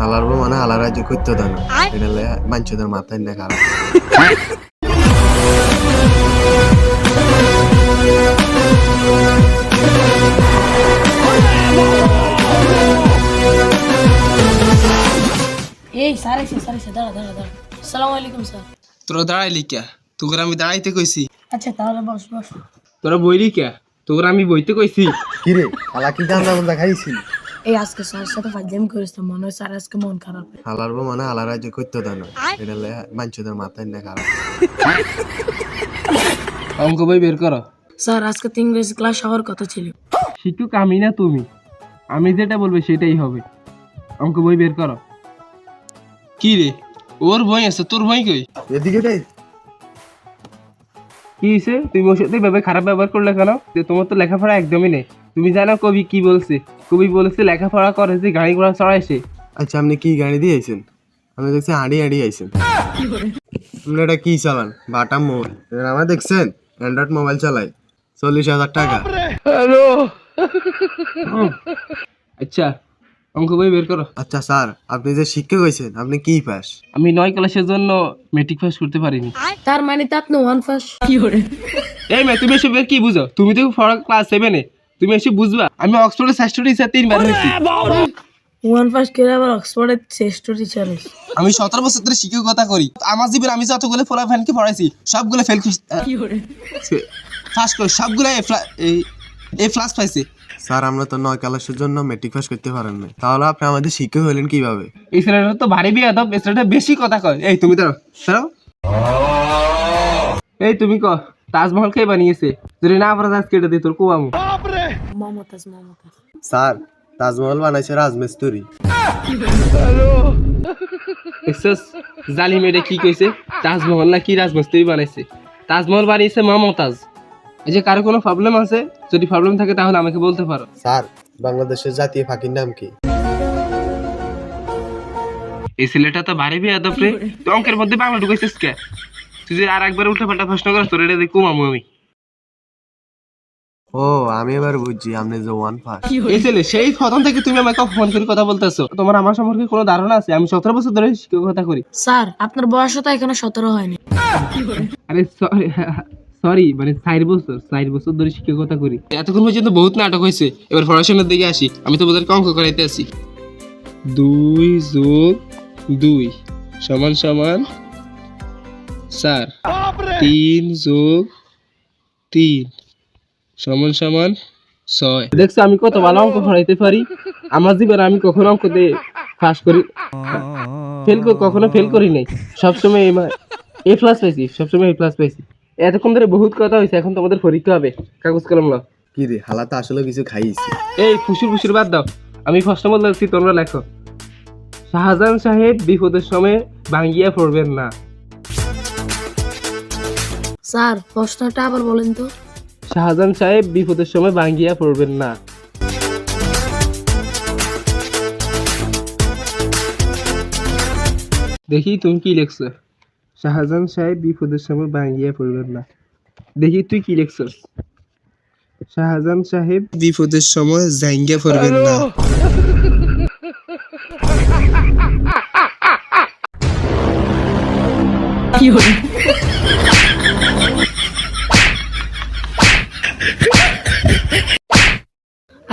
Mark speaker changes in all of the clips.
Speaker 1: হালার বউ মানে হালার রাজ্য করতে দেয় না, এটা মানুষদের মাথায় না খারাপ।
Speaker 2: এই স্যার এসে দাঁড়া আসসালামু আলাইকুম স্যার।
Speaker 3: তোরা দাঁড়াইলি কে? তোকে আমি দাঁড়াইতে কইছি।
Speaker 2: আচ্ছা তাহলে বস।
Speaker 3: তোরা বইলি কে? তোকে আমি বইতে কইছি।
Speaker 1: কি রে হালা কি গান্দা খাইছি?
Speaker 2: এই আজকে স্যার সাথে ফাজলামি করিস তো, মনে হয় স্যার আজকে মন খারাপ।
Speaker 1: হালার বউ মানে হালার রাজ্য করতে দেয় না, এটা মানুষদের মাথায় না খারাপ।
Speaker 3: অঙ্ক বই বের করো।
Speaker 2: স্যার আজকে তো ইংরেজি ক্লাস হওয়ার কথা ছিল।
Speaker 3: শিক্ষক আমি না তুমি, আমি যেটা বলবো সেটাই হবে। অঙ্ক বই বের করো। কি রে, ওর বই আছে, তোর বই কই?
Speaker 1: এদিকে রে।
Speaker 3: কি হয়েছে? তুমি ওর সাথে ভাবে খারাপ ব্যবহার করলে কেন? যে তোমার তো লেখাপড়া একদমই নেই। তুমি জানো কবি কি বলছে? কবি বলেছে লেখাপড়া করে যে গাড়ি ঘোড়া চড়াইছে।
Speaker 1: আচ্ছা আপনি কি গাড়ি দিয়ে আইছেন? আমি দেখছি হাঁড়ি আইছেন। আপনি এটা কি চালান? বাটা মোবাইল আমার দেখছেন? অ্যান্ড্রয়েড মোবাইল চালাই, 40,000 টাকা।
Speaker 3: হ্যালো। আচ্ছা অঙ্ক বই বের করো।
Speaker 1: আচ্ছা স্যার, আপনি যে শিক্ষক হয়েছেন আপনি কি পাস?
Speaker 3: আমি 9 ক্লাসের জন্য মেট্রিক পাস করতে পারিনি।
Speaker 2: তার মানে তো আপনি ওয়ান ফার্স্ট।
Speaker 3: এই মে তুমি এসব কি বুঝো? তুমি তো ক্লাস 7 এ, তুমি এসব বুঝবা? আমি অক্সফোর্ডে শ্রেষ্ঠ টিচার 3 বার হয়েছি।
Speaker 2: ওয়ান ফার্স্ট করে আবার অক্সফোর্ডের শ্রেষ্ঠ টিচার।
Speaker 3: আমি 17 বছর ধরে শিক্ষকতা করি। আমার জীবনে আমি যতগুলো ফলাফলকে পড়াইছি সবগুলো ফেল করছি, পাস করে সবগুলো এ প্লাস পাইছি।
Speaker 1: স্যার আমরা তো 9 ক্লাসের জন্য মেট্রিক পাস করতে পারেন না, তাহলে আপনি আমাদের শিক্ষক হলেন কিভাবে?
Speaker 3: এই ছেলেটা তো ভারী বিয়াদব, এই ছেলেটা বেশি কথা কয়। এই তুমি দাঁড়াও, দাঁড়াও। এই তুমি ক তাজমহল কে বানিয়েছে? যদি না পারা আজকে এটা দিয়ে তোর কোয়ামু।
Speaker 2: মমতাজ।
Speaker 1: স্যার তাজমহল বানাইছে রাজমিস্ত্রি।
Speaker 3: এক্সেস জালিম এটা কি কইছে? তাজমহল না কি রাজমিস্ত্রি বানাইছে? তাজমহল বানিয়েছে মমতাজ। এই যে কারো কোনো প্রবলেম আছে? যদি প্রবলেম থাকে তাহলে আমাকে বলতে পারো।
Speaker 1: স্যার বাংলাদেশের জাতীয় পাখির নাম কি?
Speaker 3: এই ছেলেটা তো ভারী বিয়াদব রে, তুই অঙ্কের মধ্যে বাংলা ঢুকাইছিস কে? তুই যে আর একবার উল্টা পাল্টা প্রশ্ন করিস তোর এটা দিয়ে কুমামু আমি।
Speaker 1: ও আমি এবার বুঝছি, আপনি যে ওয়ান ফার্স্ট।
Speaker 3: এই ছেলে সেই প্রথম থেকে তুমি আমাকে ফোন করে কথা বলতেছো, তোমার আমার সম্পর্কে কোনো ধারণা আছে? আমি 17 বছর ধরে শিক্ষকতা করি।
Speaker 2: স্যার আপনার বয়স তো এখনো 17 হয়নি।
Speaker 3: আরে সরি মানে 4 বছর ধরে শিক্ষকতা করি। এতক্ষণ পর্যন্ত বহুত নাটক হয়েছে, এবার পড়াশোনার দিকে আসি। আমি তোমাদেরকে অঙ্ক করাইতে আসি। 2 যোগ 2 সমান সমান 4, 3 যোগ 3 সমান সমান 6। দেখছো আমি কত ভালো অঙ্ক করাইতে পারি? আমার জীবনে আমি কখনো অঙ্কতে পাস করি কখনো ফেল করি নাই, সবসময় এ প্লাস পাইছি, সবসময় এ প্লাস পাইছি। এতক্ষণ ধরে বহুত কথা হয়েছে, এখন তোমাদের পরীক্ষা হবে। কাগজ কলম লাও।
Speaker 1: কি রে হালাতে আসলে কিছু খাইছি?
Speaker 3: এই ফুসুর বাদ দাও, আমি প্রশ্ন বলতেছি তোমরা লেখো। শাহজাহান সাহেব বিপদের সময় ভাঙ্গিয়া পড়বেন না।
Speaker 2: স্যার প্রশ্নটা আবার বলেন তো।
Speaker 3: শাহজাহান সাহেব বিপদের সময় ভাঙ্গিয়া পড়বেন না। দেখি তুমি কি লিখছো? শাহজাহান সাহেব বিপদের সময় ভাঙ্গিয়া পড়বেন না। দেখি তুই কি লিখছস? শাহজাহান সাহেব বিপদের সময় জাঙ্গিয়া পড়বেন না।
Speaker 2: কি হলো?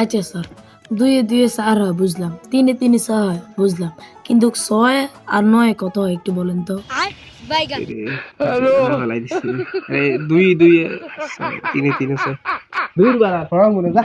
Speaker 2: আচ্ছা স্যার 2 এ 2 4 হয় বুঝলাম, 3 এ 3 6 হয় বুঝলাম, কিন্তু 6 আর 9 কত হয় একটু বলেন তো।
Speaker 3: দুই 3 3 দূর বাড়া পড়া মনে যা।